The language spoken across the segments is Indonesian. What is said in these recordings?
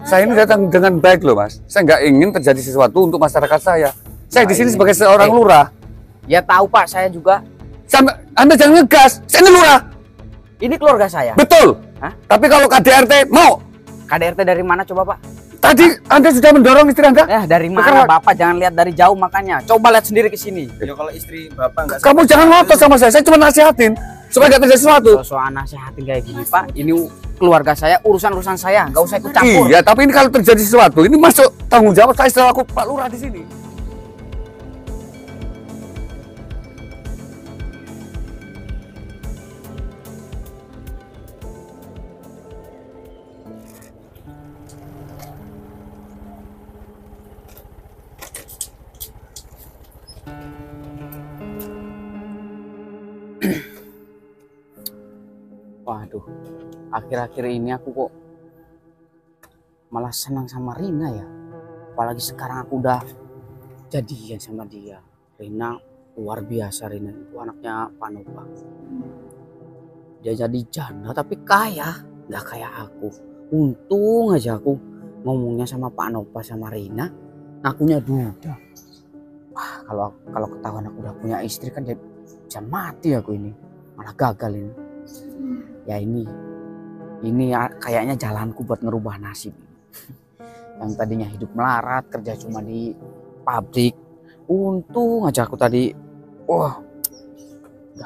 Saya ini datang dengan baik loh Mas. Saya nggak ingin terjadi sesuatu untuk masyarakat saya. Saya di sini sebagai seorang lurah. Ya tahu Pak, saya juga. Anda jangan ngegas. Saya ini lurah. Ini keluarga saya. Betul. Hah? Tapi kalau KDRT mau. KDRT dari mana coba Pak? Tadi Anda sudah mendorong istri Anda? Dari mana Bapak? Jangan lihat dari jauh makanya. Coba lihat sendiri ke sini. Ya kalau istri Bapak nggak. Kamu jangan ngotot sama saya cuma nasihatin supaya nggak terjadi sesuatu. Soal nasihatin kayak gini Pak, ini keluarga saya, urusan saya, nggak usah ikut campur. Iya, tapi ini kalau terjadi sesuatu, ini masuk tanggung jawab saya selaku Pak Lurah di sini. Waduh, akhir-akhir ini aku kok malah senang sama Rina ya. Apalagi sekarang aku udah jadian sama dia. Rina luar biasa, Rina itu anaknya Pak Nova. Dia jadi janda tapi kaya, nggak kayak aku. Untung aja aku ngomongnya sama Pak Nova sama Rina, akunya duda. Wah, kalau ketahuan aku udah punya istri kan dia bisa mati aku ini. Malah gagal ini. Ya ini kayaknya jalanku buat ngerubah nasib. Yang tadinya hidup melarat, kerja cuma di pabrik. Untung aja aku tadi, udah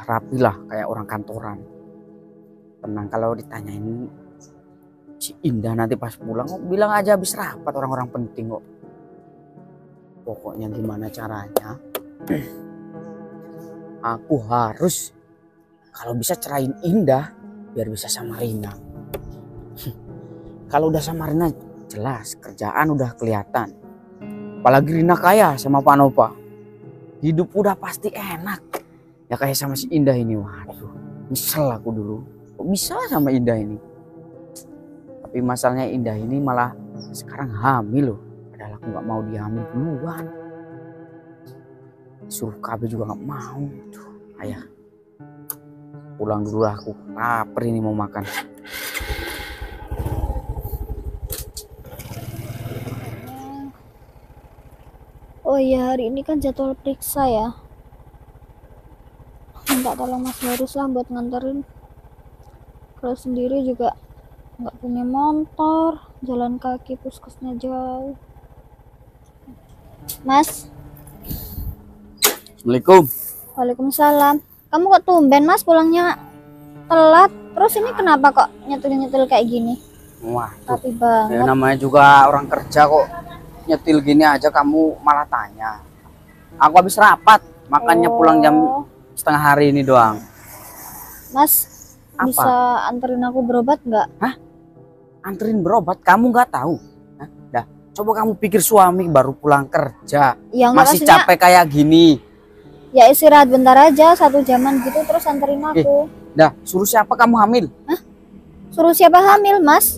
rapi lah kayak orang kantoran. Tenang kalau ditanyain si Indah nanti pas pulang, bilang aja habis rapat orang-orang penting kok. Pokoknya gimana caranya, aku harus kalau bisa cerain Indah biar bisa sama Rina. Kalau udah sama Rina jelas kerjaan udah kelihatan. Apalagi Rina kaya sama Pak Nova. Hidup udah pasti enak. Ya kayak sama si Indah ini. Waduh, nyesel aku dulu. Kok bisa sama Indah ini? Tapi masalahnya Indah ini malah sekarang hamil loh. Padahal aku gak mau dia hamil duluan. Suruh KB juga gak mau. Tuh, ayah. Pulang dulu lah, aku lapar ini mau makan. Oh iya, hari ini kan jadwal periksa ya. Minta tolong Mas Barus lah buat nganterin. Kalau sendiri juga nggak punya motor, jalan kaki, puskesnya jauh. Mas. Assalamualaikum. Waalaikumsalam. Kamu kok tumben Mas pulangnya telat? Terus ini kenapa kok nyetil-nyetil kayak gini? Wah, Rapi banget. ya namanya juga orang kerja kok nyetil gini aja kamu malah tanya. Aku habis rapat, makanya pulang jam setengah hari ini doang. Mas, Apa? bisa anterin aku berobat nggak? Hah? Anterin berobat? Kamu nggak tahu? Hah? Dah, coba kamu pikir suami baru pulang kerja, Ya, masih maksudnya, capek kayak gini. ya istirahat bentar aja 1 jaman gitu terus anterin aku. Dah, suruh siapa kamu hamil? Suruh siapa hamil Mas?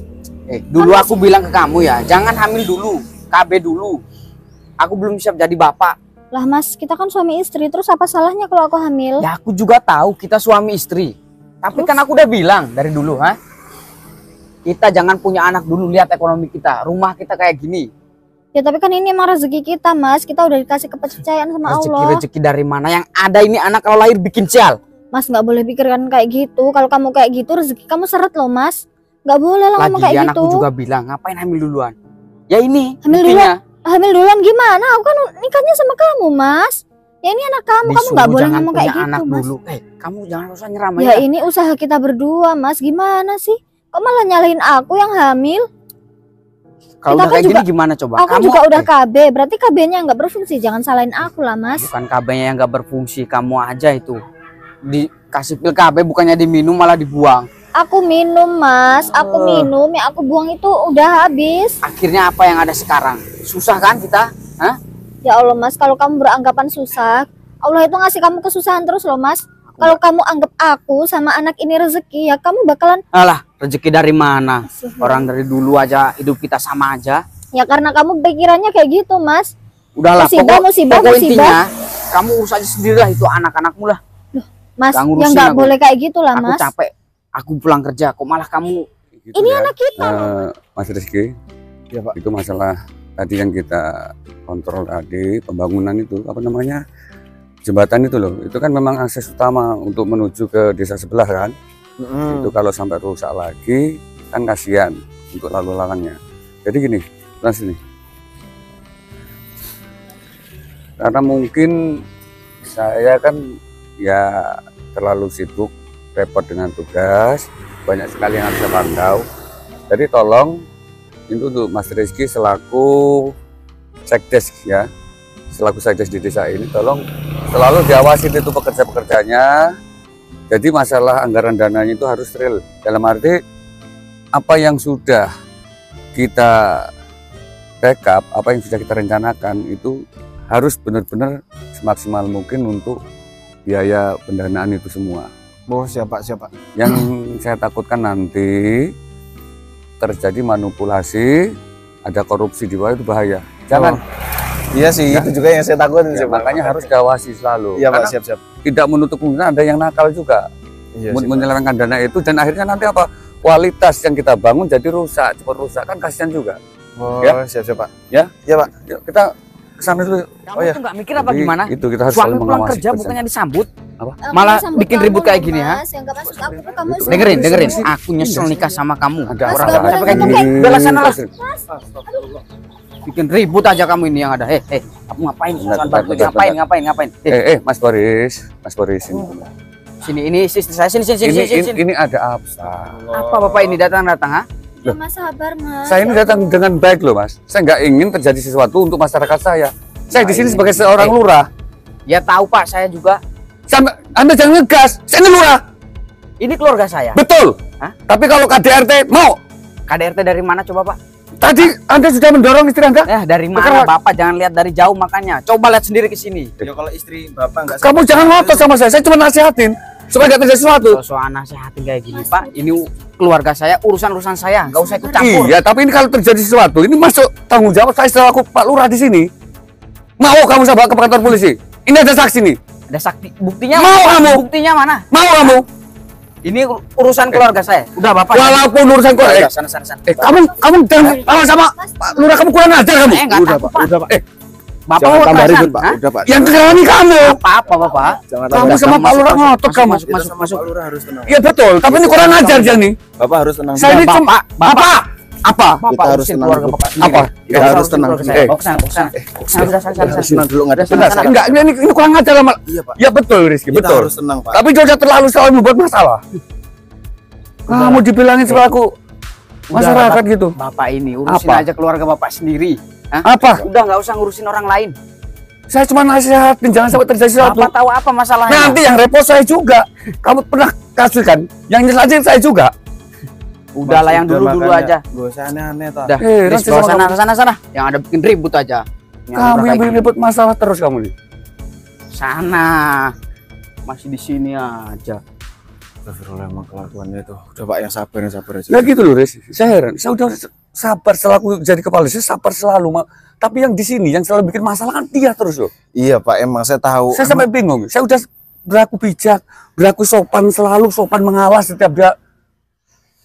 Dulu aku bilang ke kamu ya, jangan hamil dulu, KB dulu. Aku belum siap jadi bapak. Lah Mas, kita kan suami istri, terus apa salahnya kalau aku hamil? Ya aku juga tahu kita suami istri. Tapi kan aku udah bilang dari dulu, kita jangan punya anak dulu, lihat ekonomi kita, rumah kita kayak gini. Ya tapi kan ini emang rezeki kita Mas, kita udah dikasih kepercayaan sama Allah. Rezeki dari mana? Yang ada ini anak kalau lahir bikin sial. Mas nggak boleh pikirkan kayak gitu. Kalau kamu kayak gitu rezeki kamu seret loh Mas. Nggak boleh lah ngomong kayak Lagian gitu. aku juga bilang, ngapain hamil duluan? Ya ini Hamil buktinya. Hamil duluan gimana? Aku kan nikahnya sama kamu Mas. Ya ini anak kamu nggak boleh Jangan ngomong kayak punya gitu anak Mas. dulu. Kamu jangan usah nyeram Ya ini usaha kita berdua Mas, gimana sih? Kok malah nyalahin aku yang hamil? Kalau kita udah kan kayak juga- gini gimana coba? Aku juga udah KB, berarti KB-nya nggak berfungsi. Jangan salahin aku lah Mas. Bukan KB-nya yang nggak berfungsi, kamu aja itu. Dikasih pil KB bukannya diminum malah dibuang. Aku minum Mas, aku minum, yang aku buang itu udah habis. Akhirnya apa yang ada sekarang? Susah kan kita? Hah? Ya Allah Mas, kalau kamu beranggapan susah, Allah itu ngasih kamu kesusahan terus loh Mas. Kalau kamu anggap aku sama anak ini rezeki, ya kamu bakalan... Alah, rezeki dari mana? Orang dari dulu aja hidup kita sama aja. Ya karena kamu pikirannya kayak gitu Mas. Udahlah, Musibah, musibah. intinya kamu urus aja sendirilah itu anak-anakmu lah. Mas, Gak yang ngurusin nggak aku. boleh kayak gitu lah Aku Mas. capek. Aku pulang kerja, kok malah kamu... Gitu Ini ya. anak kita. Mas Rizky, Ya Pak. Itu masalah tadi yang kita kontrol tadi, pembangunan itu apa namanya, jembatan itu loh, itu kan memang akses utama untuk menuju ke desa sebelah kan. Itu kalau sampai rusak lagi kan kasihan untuk lalu lalangnya. Jadi gini, Mas ini, karena mungkin saya kan ya terlalu sibuk, repot dengan tugas, banyak sekali yang harus saya pantau. Jadi tolong itu untuk Mas Rizky selaku sekdes ya, selaku sekdes di desa ini, tolong selalu diawasi itu pekerja-pekerjanya. Jadi masalah anggaran dananya itu harus real, dalam arti apa yang sudah kita rekap, apa yang sudah kita rencanakan itu harus benar-benar semaksimal mungkin untuk biaya pendanaan itu semua. Oh siapa? Yang saya takutkan nanti terjadi manipulasi, ada korupsi di bawah, itu bahaya. Jangan. Iya sih, Ya. itu juga yang saya takutin Ya, sih Pak. makanya harus diawasi selalu. Iya Pak, Karena siap. tidak menutup kemungkinan ada yang nakal juga, Iya sih, Pak. menyelewengkan dana itu, dan akhirnya nanti apa? Kualitas yang kita bangun jadi rusak, cepat rusak, kan kasihan juga. Oh, Ya. siap Pak. Ya? Iya Pak. Yuk, kita kesana dulu. Kamu Oh, iya. tuh nggak mikir apa Jadi, gimana? Itu kita harus Suami selalu pulang mengawasi kerja pekerjaan. bukannya disambut, Aku malah disambut bikin kamu ribut kayak loh, gini, ha? Mas. Yang gak masuk aku tuh kamu Itu- dengerin. Sini. Aku nyesel nikah sama kamu. Ada Mas, orang nggak nggak boleh ada. ngomong kayak bela sana lah. Mas. Bikin ribut aja kamu ini yang ada. Kamu ngapain? Bentar, Bantu, bentar, ngapain? Mas Boris, ini. Sini, ini istri saya. Sini. Ini ada apa? Apa Bapak ini datang, ha? Ya Mas, sabar Mas. Saya ini datang dengan baik loh Mas. Saya nggak ingin terjadi sesuatu untuk masyarakat saya. Saya di sini sebagai seorang lurah. Ya tahu Pak, saya juga. Anda jangan ngegas. Saya ini lurah. Ini keluarga saya. Betul. Hah? Tapi kalau KDRT mau, KDRT dari mana coba Pak? tadi Anda sudah mendorong istri Anda. Dari mana Betul. Bapak? Jangan lihat dari jauh makanya. Coba lihat sendiri ke sini. Ya kalau istri Bapak enggak Kamu jangan ngotot sama saya cuma nasihatin supaya nggak terjadi sesuatu. Soal nasehatin kayak gini Pak. Ini keluarga saya, urusan saya. Nggak usah ikut campur. Iya, tapi ini kalau terjadi sesuatu, ini masuk tanggung jawab saya selaku Pak Lurah di sini. Mau kamu saya bawa ke kantor polisi? Ini ada saksi nih. Ada sakti. Buktinya Mau mana? kamu? Buktinya mana? Mau kamu? Ini urusan keluarga saya. Udah Bapak. Walaupun urusan kau, Udah, sana. kamu jangan sama Pak Lurah, kamu kurang ajar kamu. Nggak takut Pak. Udah Pak. Bapak Jangan mau tambah perasaan, ribut Pak. hah? Udah Pak. Yang kehilangan kamu. Apa Bapak? Jangan Kamu tambah. sama Pak Lurah ngotot kamu. Masuk. Pak Lurah harus tenang. Iya betul, tapi ini kurang ajar dia nih. Bapak harus tenang. Saya ini Bapak, cuma apa? Bapak Kita harus urusin tenang keluarga dulu. Bapak Apa? sendiri. Kita harus tenang. Bawa ke sana. Udah sana. Tenang dulu enggak ada. Benar, enggak, ini kurang ajar sama. Iya Pak. Ya betul Rizky, Kita betul. harus tenang Pak. Tapi Joja terlalu selalu membuat masalah. Kamu dibilangin selaku masyarakat gitu. Bapak ini urusin Apa? aja keluarga Bapak sendiri. Hah? Apa? Udah nggak usah ngurusin orang lain. Saya cuma nasihatin jangan sampai terjadi sesuatu. Bapak tahu apa masalahnya? Nanti yang repot saya juga. Kamu pernah kasih kan? Yang nyelajin saya juga. Udahlah yang Udah, dulu makanya aja. Gak usah aneh-aneh Pak. Udah, Nanti Riz, bawa sama sana. Yang ada bikin ribut aja. kamu yang kayak bikin gini. ribut masalah terus kamu nih. Sana. Masih di sini aja. Astagfirullah, emang kelakuannya itu. Udah Pak, yang sabar aja. Ya gitu loh, Riz. Saya heran. Saya udah sabar selaku jadi kepala desa, sabar selalu. Tapi yang di sini yang selalu bikin masalah kan dia terus loh. Iya Pak, emang saya tahu. Saya sampai bingung. Saya udah berlaku bijak, berlaku sopan selalu, sopan mengalah setiap dia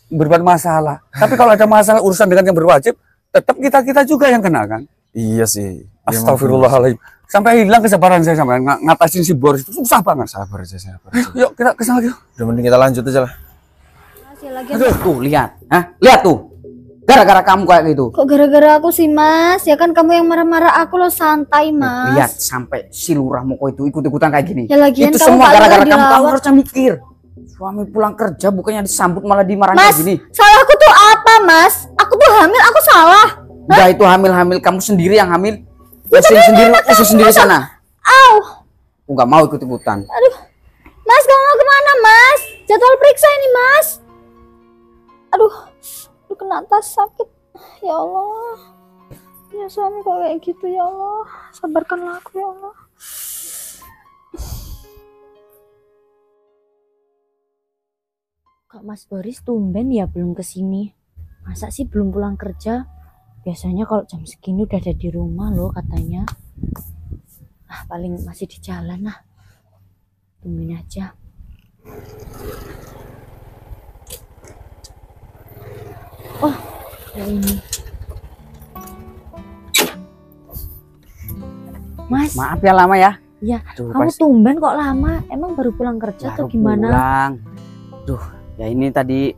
berbuat masalah. Tapi kalau ada masalah urusan dengan yang berwajib, tetap kita juga yang kena kan. Iya sih. Astagfirullahaladzim. Sampai hilang kesabaran saya sampai ngatasin si Boris itu susah banget. Sabar aja. Yuk kita kesana yuk. Udah mending kita lanjut aja lah. Masih lagi. Tuh, lihat. Hah? Lihat tuh. Gara-gara kamu kayak gitu. Kok gara-gara aku sih Mas? Ya kan kamu yang marah-marah aku loh, santai Mas. Lihat sampai si lurah Moko itu ikut-ikutan kayak gini. Ya lagian itu kamu semua Pak gara-gara Lurah kamu. Kamu dilawat. harusnya mikir. Suami pulang kerja bukannya disambut malah dimarahin Mas, kayak gini. salahku tuh apa Mas? Aku tuh hamil, aku salah. Udah itu hamil-hamil kamu sendiri yang hamil. Usus sendiri sana. Au, Aku nggak mau ikut-ikutan. aduh. Mas, kamu mau kemana Mas? Jadwal periksa ini Mas. Aduh, kena tas sakit. Ya Allah. Ya suami kok kayak gitu ya Allah. Sabarkanlah aku ya Allah. Kok Mas Boris tumben ya belum kesini? Masa sih belum pulang kerja? Biasanya kalau jam segini udah ada di rumah loh katanya. Paling masih di jalan lah. Tungguin aja. Oh, ya ini. Mas, Maaf ya lama ya. Iya, Aduh, kamu tumben kok lama. Emang baru pulang kerja atau baru gimana? pulang. Duh, ya ini tadi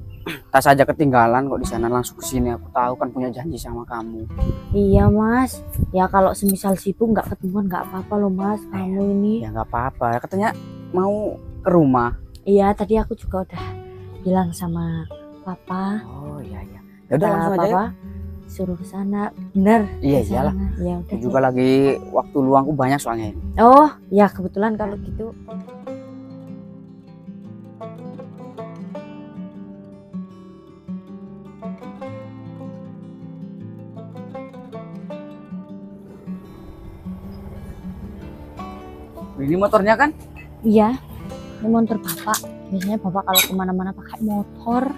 tas aja ketinggalan kok di sana, langsung ke sini. Aku tahu kan punya janji sama kamu. Iya Mas, ya kalau semisal sibuk nggak ketemuan nggak apa-apa loh Mas. Kamu ini. Ya nggak apa-apa. Katanya mau ke rumah. Iya, tadi aku juga udah bilang sama Papa. Oh iya iya. Ya udah Kata langsung aja. Papa suruh ke sana. Bener. Iya, ke iyalah. sana. Ya udah. Aku juga lagi waktu luangku banyak soalnya ini. Oh, ya kebetulan kalau gitu. Ini motornya kan? Iya, ini motor Bapak. Biasanya Bapak kalau kemana-mana pakai motor.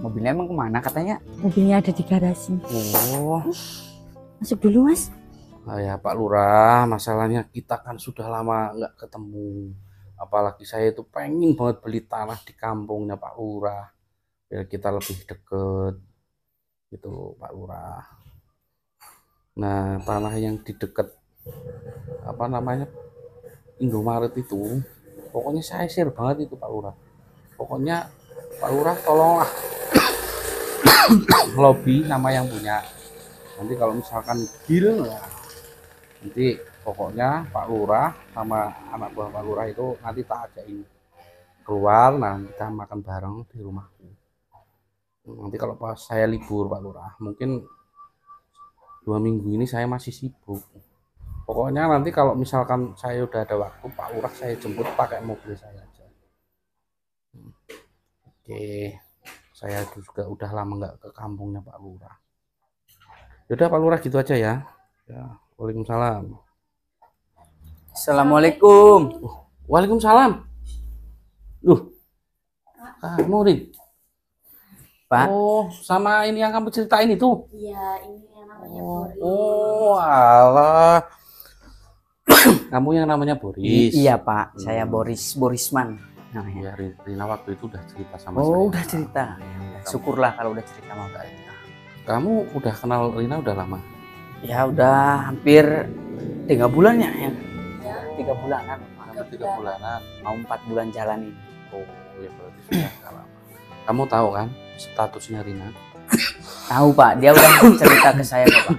Mobilnya emang kemana katanya? Mobilnya ada di garasi. Oh, Masuk dulu Mas. ya Pak Lurah, masalahnya kita kan sudah lama nggak ketemu. Apalagi saya itu pengen banget beli tanah di kampungnya Pak Lurah, biar kita lebih deket gitu Pak Lurah. Nah, tanah yang di deket apa namanya Indomaret itu, pokoknya saya share banget itu Pak Lurah. Pokoknya Pak Lurah tolonglah lobby sama yang punya. Nanti kalau misalkan deal ya, nanti pokoknya Pak Lurah sama anak buah Pak Lurah itu nanti tak ajakin keluar, nah kita makan bareng di rumahku. Nanti kalau pas saya libur Pak Lurah, mungkin 2 minggu ini saya masih sibuk. Pokoknya nanti kalau misalkan saya udah ada waktu, Pak Lurah saya jemput pakai mobil saya aja. Oke, saya juga udah lama nggak ke kampungnya Pak Lurah. Yaudah Pak Lurah gitu aja ya. Ya, waalaikumsalam. Assalamualaikum. Waalaikumsalam. Duh, kamu Rin? Pak. Oh, sama ini yang kamu ceritain itu? Iya, ini yang namanya Oh, alah. Kamu yang namanya Boris. Iya Pak, saya Borisman namanya. Ya, Rina waktu itu udah cerita sama saya. Oh udah cerita. Ya, udah. Syukurlah kalau udah cerita sama Pak. Kamu udah kenal Rina udah lama? Ya udah hampir 3 bulan ya. 3 bulanan. Hampir 3 bulanan. Mau 4 bulan jalan ini. Oh, ya berarti sudah agak lama. Kamu tahu kan statusnya Rina? Tahu Pak, dia udah cerita ke saya kok, Pak.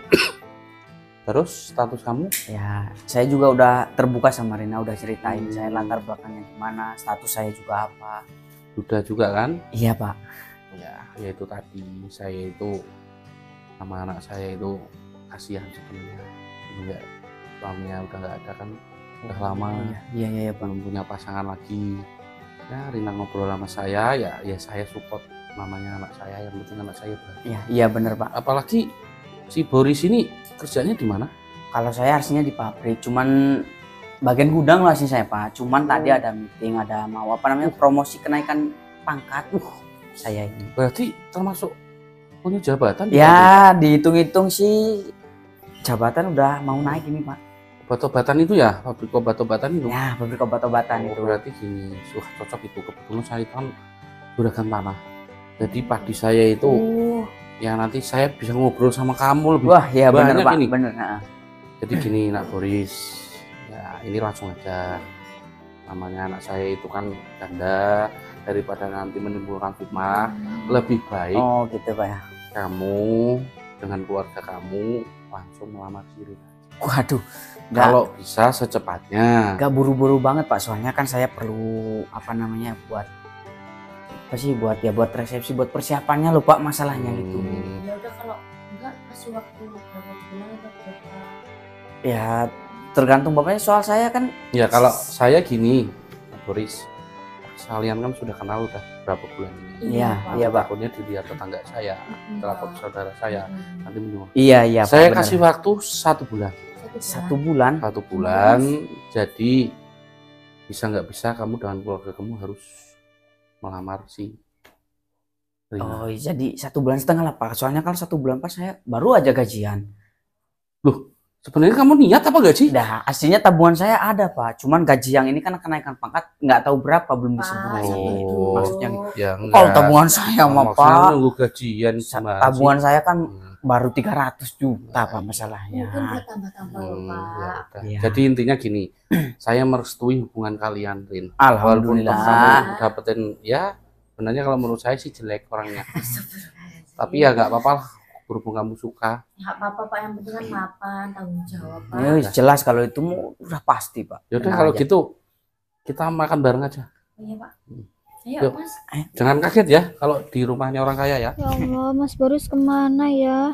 Terus status kamu? Ya, saya juga udah terbuka sama Rina, udah ceritain saya latar belakangnya gimana, status saya juga apa. Udah juga kan? Iya Pak. Ya itu tadi saya itu sama anak saya itu kasihan sebenarnya. Enggak, suaminya udah nggak ada kan, udah lama. Iya Pak. Belum punya pasangan lagi. Ya Rina ngobrol sama saya, ya saya support, namanya anak saya, yang penting anak saya bahagia. Iya bener Pak. Apalagi si Boris ini kerjanya di mana? Kalau saya harusnya di pabrik, cuman bagian gudang lah sih saya Pak. Cuman tadi ada meeting, ada mau apa namanya promosi kenaikan pangkat. Saya ini. Berarti termasuk punya jabatan? di pabrik? Ya dihitung-hitung sih jabatan udah mau naik ini Pak. Obat-obatan itu ya, pabrik obat-obatan itu. Ya pabrik obat-obatan itu. Berarti gini, wah cocok itu. Kebetulan saya kan juragan tanah. Jadi padi saya itu, ya nanti saya bisa ngobrol sama kamu lebih. Wah ya bener banyak Pak, ini. bener. Jadi gini Nak Boris, ya ini langsung aja. Namanya anak saya itu kan ganda, daripada nanti menimbulkan fitnah, lebih baik Oh gitu Pak ya. kamu dengan keluarga kamu langsung melamar diri. Waduh, Kalau bisa secepatnya. nggak buru-buru banget Pak, soalnya kan saya perlu apa namanya buat apa sih, buat resepsi, buat persiapannya loh Pak, masalahnya gitu. Ya udah kalau enggak kasih waktu berapa bulan atau berapa? Ya tergantung Bapaknya, soal saya kan. Ya kalau saya gini, Boris, kalian kan sudah kenal udah berapa bulan ini. Iya Pak. Takutnya dilihat tetangga saya, telepon saudara saya, nanti menyuruh. Iya Saya Pak, kasih waktu 1 bulan. bener. 1 bulan. 1 bulan, jadi bisa nggak bisa kamu dengan keluarga kamu harus melamar si Rina. Oh jadi 1,5 bulan lah Pak, soalnya kalau 1 bulan Pak saya baru aja gajian. Sebenarnya kamu niat apa gaji? Dah aslinya tabungan saya ada Pak, cuman gaji yang ini kan kenaikan pangkat nggak tahu berapa, belum disebut. Oh, Maksudnya ya kalau tabungan saya mah maksudnya Pak, nunggu gajian gimana tabungan sih? saya kan baru 300 juta Pak masalahnya. Mungkin buat tambah-tambah loh Ya Pak. udah. Iya. Jadi intinya gini, saya merestui hubungan kalian, Rin. Walaupun Alhamdulillah. kamu dapetin, ya sebenarnya kalau menurut saya sih jelek orangnya. Tapi ya nggak apa-apa lah, berhubung kamu suka. Nggak apa-apa Pak, yang penting kan mapan, tanggung jawab Pak. Ya, jelas kalau itu udah pasti Pak. Yaudah Tenang kalau aja. gitu kita makan bareng aja. Iya Pak. Yuk. Ayo Mas. Jangan kaget ya kalau di rumahnya orang kaya ya. Ya Allah, Mas Boris kemana ya?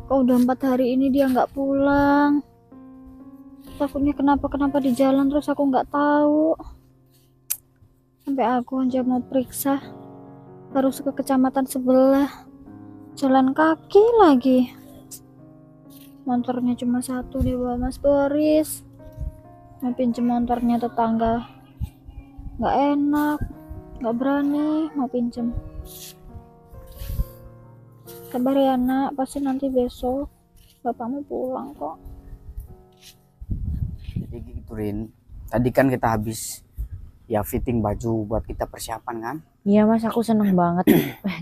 Kok udah 4 hari ini dia nggak pulang? Takutnya kenapa-kenapa di jalan terus aku nggak tahu. Sampai aku aja mau periksa, harus ke kecamatan sebelah. Jalan kaki lagi. Motornya cuma satu dia bawa Mas Boris. Mau pinjem motornya tetangga. Nggak enak. Nggak berani mau pinjem. Sabar ya nak, pasti nanti besok bapakmu pulang kok. Jadi gitu Rin. Tadi kan kita habis ya fitting baju buat kita persiapan kan. Iya Mas, aku seneng banget.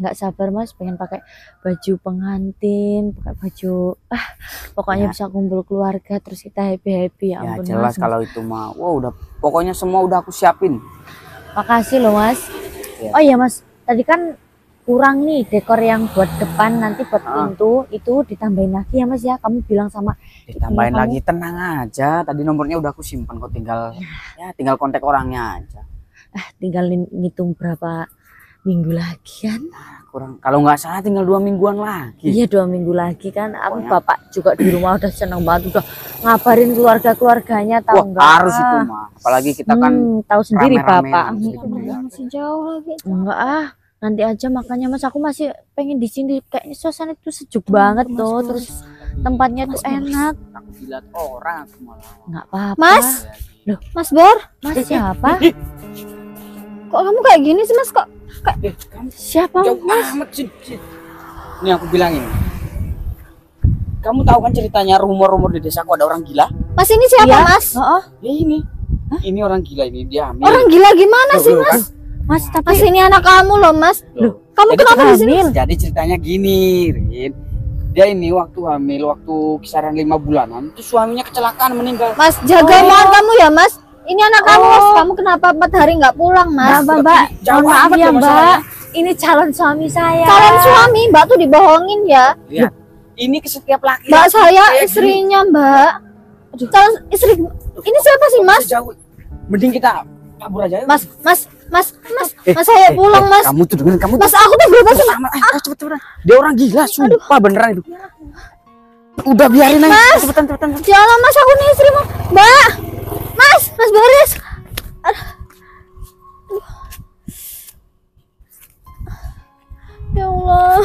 Nggak sabar Mas, pengen pakai baju pengantin, pakai baju pokoknya Ya. bisa kumpul keluarga terus kita happy-happy ya Ya ampun jelas Mas. kalau itu mah. Wah udah pokoknya semua udah aku siapin. Makasih loh Mas. Ya. Oh iya Mas, tadi kan kurang nih dekor yang buat depan, nanti buat Ah. pintu itu ditambahin lagi ya Mas ya. Kamu bilang sama Ditambahin Iya, lagi, tenang aja. Tadi nomornya udah aku simpan kok, tinggal tinggal kontak orangnya aja. tinggal ngitung berapa minggu lagi kan. Kurang kalau nggak salah tinggal 2 mingguan lagi. Iya 2 minggu lagi kan. Aku Pokoknya- bapak juga di rumah udah seneng banget, udah ngabarin keluarganya Wah, tahu nggak? harus itu mah. Apalagi kita kan tahu sendiri rame-ramean bapak. mesti Kamarnya dilihat. masih jauh lagi. Enggak nanti aja, makanya Mas aku masih pengen di sini, kayaknya suasana itu sejuk banget Mas tuh, Boris. terus tempatnya tuh Mas Boris. enak. Aku dilihat orang aku malah. Nggak apa-apa. Mas? Mas Bor, Mas siapa? kok kamu kayak gini sih Mas? Kok Siapa Jauh Mas? amat sih. Ini aku bilangin. Kamu tahu kan ceritanya rumor-rumor di desaku ada orang gila? Mas ini siapa Iya. Mas? Oh, Ya ini. Ini orang gila ini dia hamil. Orang gila gimana sih Loh, Mas? Mas tapi Mas ini anak kamu loh Mas. Loh. Kamu Jadi kenapa di sini? hamil. Jadi ceritanya gini, Rin. Dia ini waktu hamil, waktu kisaran 5 bulanan, itu suaminya kecelakaan meninggal. Mas jaga Oh. omongan kamu ya Mas. Ini anak kamu Mas. Kamu kenapa 4 hari nggak pulang Mas? Mbak, Jauh mohon maaf amat ya loh Mbak. masalahnya. Ini calon suami saya. Calon suami Mbak tuh dibohongin ya. Lihat. Ini ke setiap laki. Mbak saya kayak istrinya Mbak. Calon istri. Ini siapa sih Mas? Jauh. Mending kita kabur aja. yuk. Mas saya pulang Mas. Kamu tuh dengerin, kamu Mas aku tuh berapa sih? cepet. Dia orang gila, sumpah beneran itu. Udah biarin aja. Cepetan. Jangan Mas, aku nih istrimu. Mbak. Mas Boris. Aduh. Ya Allah.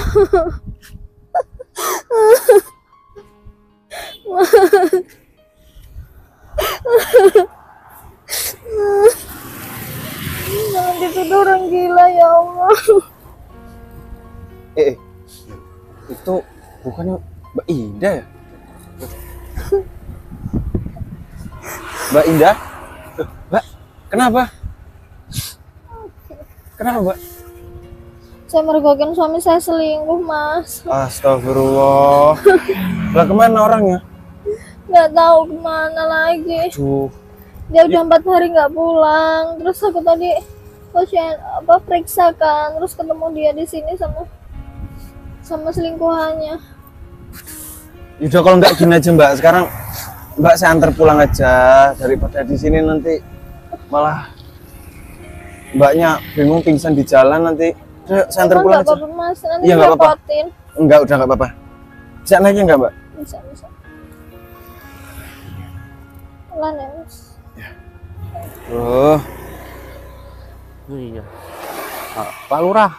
Jangan dituduh orang gila ya Allah. Itu bukannya Mbak Indah ya? Mbak Indah? Mbak, kenapa? Kenapa Mbak? Saya mergokin suami saya selingkuh Mas. Astagfirullah. Lah kemana orangnya? Nggak tahu kemana lagi. Aduh, Dia udah 4 hari nggak pulang. Terus aku tadi periksa kan, terus ketemu dia di sini sama selingkuhannya. udah kalau nggak gini aja Mbak. Sekarang Mbak saya antar pulang aja, daripada di sini nanti malah Mbaknya bingung pingsan di jalan nanti. Udah, saya antar Emang pulang nggak aja. apa-apa Mas, nanti Iya, nggak apa-apa. repotin. Enggak, udah nggak apa-apa. Bisa naiknya nggak Mbak? Bisa. Pelan ya Mas. Oh, Iya. Pak Lurah,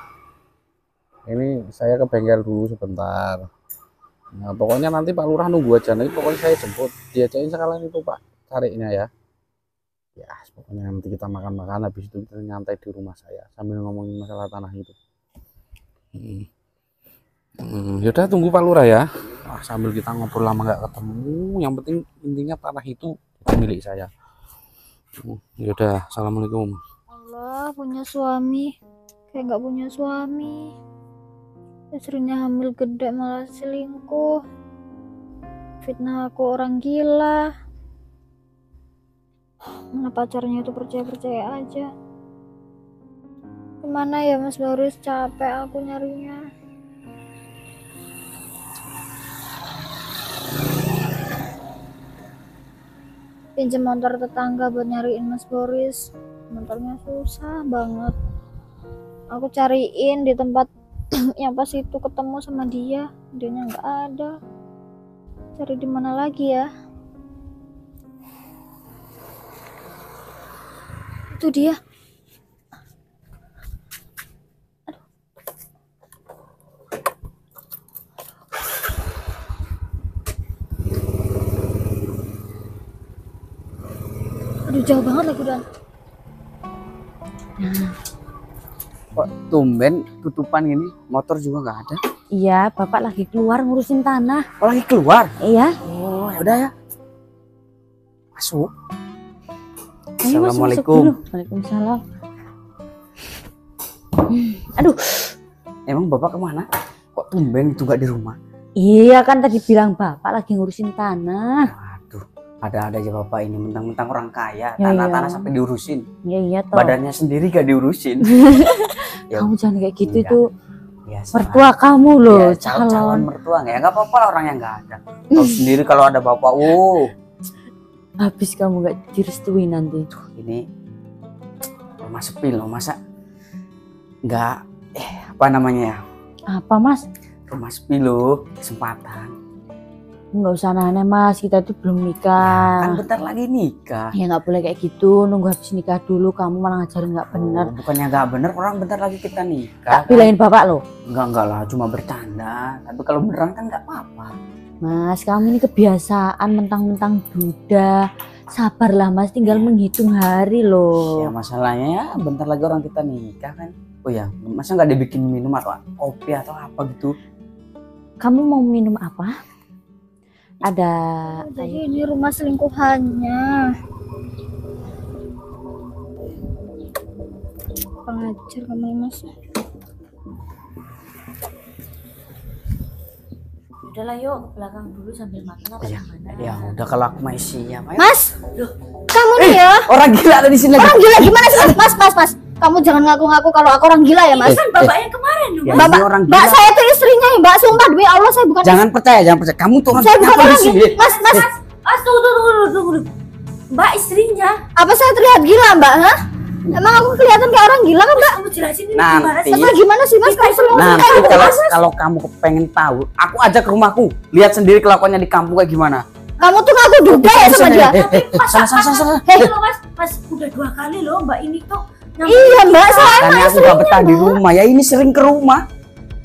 ini saya ke bengkel dulu sebentar. Nah, pokoknya nanti Pak Lurah nunggu aja. Nanti pokoknya saya jemput. Diajakin sekalian itu Pak, tariknya ya. Ya, pokoknya nanti kita makan-makan, habis itu kita nyantai di rumah saya sambil ngomongin masalah tanah itu. Yaudah tunggu Pak Lurah ya. Sambil kita ngobrol lama nggak ketemu. Yang penting intinya tanah itu milik saya. Yaudah, assalamualaikum. Allah punya suami kayak nggak punya suami. Istrinya hamil gede malah selingkuh. Fitnah aku orang gila. Mana pacarnya itu percaya-percaya aja. Gimana ya Mas Boris, capek aku nyarinya. Pinjam motor tetangga buat nyariin Mas Boris. Motornya susah banget. Aku cariin di tempat yang pas itu ketemu sama dia, dianya nggak ada. Cari di mana lagi ya? Itu dia. Aduh, jauh banget lagi Dan. Kok tumben tutupan gini, motor juga nggak ada. Iya, bapak lagi keluar ngurusin tanah. Oh, lagi keluar. Iya. Oh, ya udah ya. Masuk. Ayo, Mas, masuk Assalamualaikum. dulu. Waalaikumsalam. Aduh, Emang bapak kemana? Kok tumben itu nggak di rumah? iya kan tadi bilang bapak lagi ngurusin tanah. Waduh, ada-ada aja bapak ini mentang-mentang orang kaya, Ya, tanah-tanah iya. sampai diurusin. Iya toh. Badannya sendiri gak diurusin. Ya, Kamu jangan kayak gitu, enggak. itu biasa. mertua kamu loh, Ya, calon calon. mertua nggak apa-apa lah orang yang nggak ada. Kalau sendiri kalau ada bapak, Habis kamu nggak direstui nanti. ini rumah sepi loh, masa nggak apa namanya ya, Apa Mas? rumah sepi loh, kesempatan. Nggak usah aneh-aneh Mas, kita tuh belum Kan nikah. bentar lagi nikah. Ya nggak boleh kayak gitu, nunggu habis nikah dulu. Kamu malah ngajarin nggak bener. Oh, bukannya nggak bener, orang bentar lagi kita nikah. Tak bilangin bapak loh. Enggak lah, cuma bercanda. Tapi kalau beneran kan nggak apa-apa. Mas, kamu ini kebiasaan mentang-mentang duda. Sabarlah Mas, tinggal menghitung hari loh. Ya masalahnya ya bentar lagi orang kita nikah kan. Oh ya, masa nggak dibikin minum atau kopi atau apa gitu? Kamu mau minum apa? Ada Jadi ini rumah selingkuhannya. Pengajar kamu Mas. udahlah yuk ke belakang dulu sambil makan apa Iya. gimana? Ya udah kalau aku mah siap. Ayo. Mas, kamu nih ya. Orang gila ada di sini lagi. Orang gila gimana sih Mas? Kamu jangan ngaku-ngaku kalau aku orang gila ya Mas. Kan bapaknya kemarin loh. Ya, Bapak, ini orang Mbak gila. saya tuh istrinya ya Mbak. Sumpah demi Allah saya bukan. Jangan percaya. Kamu tuh orang Saya bukan apa di orang sini? gila. Mas. Tunggu. Mbak istrinya. Apa saya terlihat gila Mbak? Hah? Emang aku kelihatan kayak orang gila kan Mbak? Kamu jelasin ini Nanti, Emang gimana sih Mas? Kamu selingkuh nanti kayak gitu, Mas? kalau kamu pengen tahu, aku ajak ke rumahku. Lihat sendiri kelakuannya di kampung kayak gimana. Kamu tuh ngaku duda ya sama dia. Sana. Hei, Mas udah 2 kali loh Mbak ini tuh. iya Mbak, saya Makanya emang aku gak istrinya betah di Mbak. rumah. Ya ini sering ke rumah.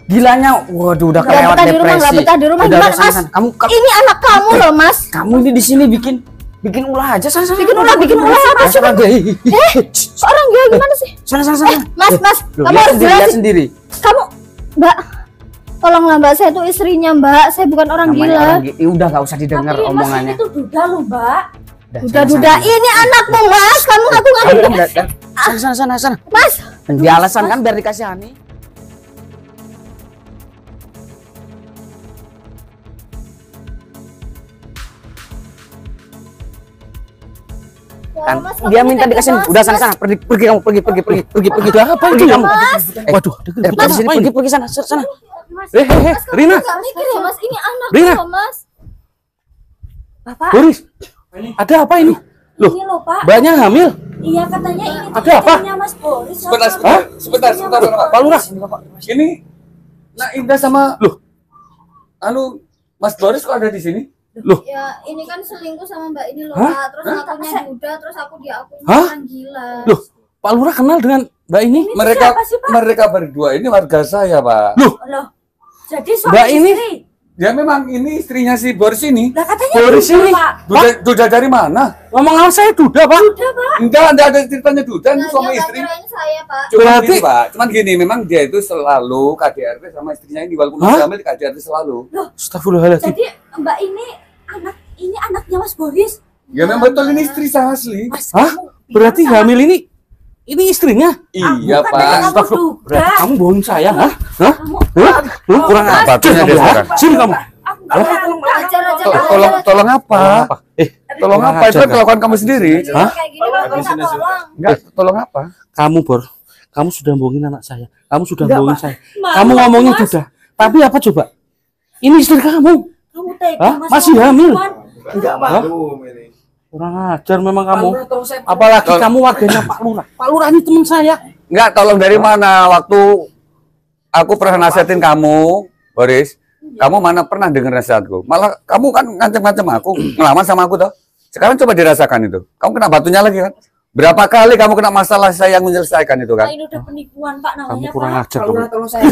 Gilanya, waduh udah Nggak kelewat betah di rumah, depresi. nggak betah di rumah. Udah, Gimana, sana, Mas? sana. Kamu Ini anak kamu loh Mas. kamu ini di sini bikin ulah aja. Sana. Bikin ulah apa sih? Sana, Orang gila gimana sih? sana. Mas, Loh, kamu lihat harus sendiri, lihat jelasin. sendiri. Kamu, Mbak, tolonglah Mbak, saya tuh istrinya Mbak. Saya bukan orang Namanya gila. orang gila. Udah gak usah didengar omongannya. tuh duda loh Mbak. Duda-duda, ini anakmu Mas. Kamu ngaku-ngaku. Sana. Mas, Di alasan kan biar dikasihani. Kan Mas, dia kamu minta ini dikasih. tega Udah banget, sana, pergi kamu, pergi. Udah apa itu? kamu? Waduh, Dari sini pergi sana. Mas, Rina, nggak mikir ya Mas, ini anak Rina. loh Mas. Bapak Boris, ada apa ini? Loh, ini loh Pak. banyak hamil. Iya katanya ini Ada apa? istrinya Mas Boris. Sebentar, Pak Lurah. Ini Nak Indah sama anu Mas Boris kok ada di sini? Loh, Ya, ini kan selingkuh sama Mbak ini loh, Hah? Pak. Terus ngakunya duda, terus aku diakui Hah? orang gila. Loh, Pak Lurah kenal dengan Mbak ini? Siapa sih Pak? Mereka berdua ini warga saya, Pak. Loh. Jadi suami Mbak ini? istri. Ya memang ini istrinya si Boris ini. Lah katanya Boris duda, ini? Pak. Duda dari mana? Ngomong saya duda, Pak. Duda Pak. Enggak ada ceritanya Duda, ini Nah, suami dia istri. nggak kirain saya, Pak. Cuman Berarti- gini, Pak. Cuman gini, memang dia itu selalu KDRT sama istrinya ini walaupun Hah? hamil KDRT selalu. Astagfirullahaladzim. Jadi Mbak ini anaknya Mas Boris. Ya memang betul ini istri saya asli. Mas, Hah? kamu bilang Berarti sama- hamil ini Ini istrinya? Iya, Bukan, Pak. kamu duga. Kamu bohongin saya, hah? Kurang apa batunya dia sekarang? Sini kamu. Ajar aja. Tolong apa? Tolong kurang apa? Itu ajar, kan kelakuan kamu sendiri. Hah? Kayak gini Pak, nggak usah tolong. Enggak, tolong apa? Kamu, Bor. Kamu sudah bohongin anak saya. Kamu sudah Enggak, bohongin Pak. saya. Malu, Kamu ngomongnya Mas. sudah. Tapi apa coba? Ini istri kamu. Kamu tega Hah? Mas, Masih sama hamil? perempuan. Enggak, Pak. Hah? Kurang ajar memang kamu. Apalagi kamu warganya Pak Lurah. Pak Lurah ini teman saya. Enggak, tolong dari mana? Waktu aku pernah nasihatin kamu, Boris, kamu mana pernah dengar nasihatku? Malah kamu kan ngancam-ngancam aku, ngelawan sama aku toh. Sekarang coba dirasakan itu. Kamu kena batunya lagi kan? Berapa kali kamu kena masalah saya yang menyelesaikan itu kan? Nah, ini udah penipuan Pak Kamu namanya kurang Pak. ajar kamu. Tolong saya.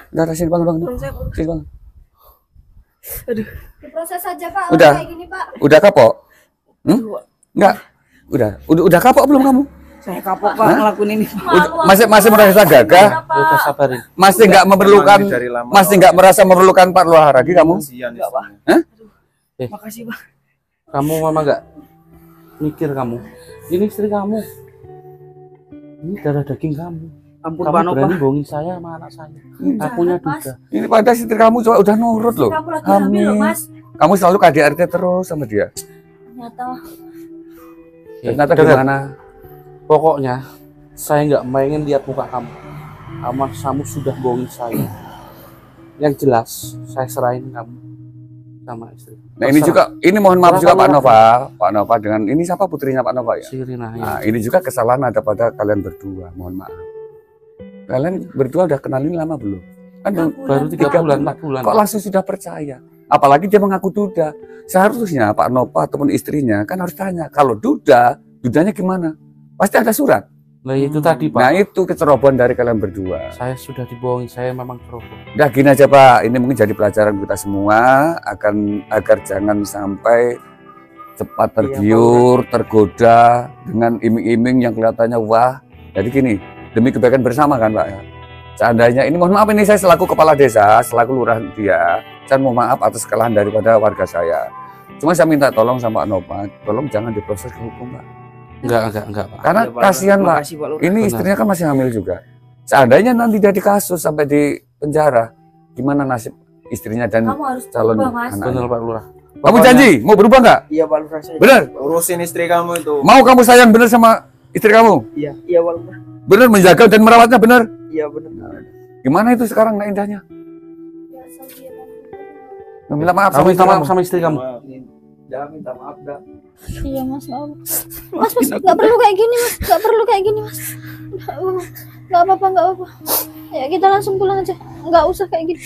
Udah, sini bang, sini bang. Diproses saja Pak. Udah. Kayak gini Pak. Udah kapok? Enggak. Udah kapok belum kamu? Saya kapok Pak ngelakuin ini. Masih merasa gagah? Udah sabarin. Masih nggak memerlukan, Dari lama. masih nggak merasa memerlukan Pak Lurah lagi kamu? Kasihan Enggak, Pak. istrinya. Makasih Pak. Kamu mama nggak mikir kamu. Ini istri kamu. Ini darah daging kamu. Ampun Kamu Pak Nova. berani bohongin saya sama anak saya. Akunya Mas. duga. Ini pada istri kamu coba udah nurut loh. Kamu lagi hamil loh Mas. Kamu selalu KDRT terus sama dia. Ternyata Ternyata Dengar. gimana? Pokoknya saya nggak pengen lihat muka kamu. Kamu sudah bohongin saya. Yang jelas saya serahin kamu sama istri. Nah ini juga, ini mohon maaf juga Pak Nova dengan ini siapa putrinya Pak Nova ya? Sirina ya. Nah ini juga kesalahan ada pada kalian berdua, mohon maaf. Kalian berdua udah kenal ini lama belum? Kan Baru 3 bulan, 4 bulan. kok langsung sudah percaya? Apalagi dia mengaku duda. Seharusnya Pak Nova ataupun istrinya kan harus tanya, kalau dudanya gimana? Pasti ada surat. Nah itu tadi Pak. Nah itu kecerobohan dari kalian berdua. Saya sudah dibohongin, saya memang ceroboh. Udah gini aja Pak, ini mungkin jadi pelajaran kita semua agar jangan sampai cepat tergiur, tergoda dengan iming-iming yang kelihatannya wah. Jadi gini, demi kebaikan bersama kan Pak ya. Seandainya ini mohon maaf ini saya selaku kepala desa, selaku lurah dia, saya mohon maaf atas kesalahan daripada warga saya. Cuma saya minta tolong sama Pak Nova, tolong jangan diproses ke hukum Pak. Enggak Pak. Karena Iya, Pak. kasihan Pak, Makasih, Pak Lurah. ini Benar. istrinya kan masih hamil juga. Seandainya nanti jadi kasus sampai di penjara, gimana nasib istrinya dan kamu harus calon berubah Mas. anak? Benar Pak Lurah. Kamu janji mau berubah nggak? Iya Pak Lurah saya. Benar? Urusin istri kamu itu. Mau kamu sayang benar sama istri kamu? Iya Pak Lurah. Benar menjaga dan merawatnya benar? Iya benar. Gimana itu sekarang nggak indahnya? Meminta maaf Kamu sama minta istri maaf kamu. sama istri kamu. Jangan minta maaf dah. Iya Mas, maaf. Mas nggak perlu kayak gini Mas, nggak perlu kayak gini Mas. Nggak apa-apa, nggak apa-apa. Ya kita langsung pulang aja, nggak usah kayak gini.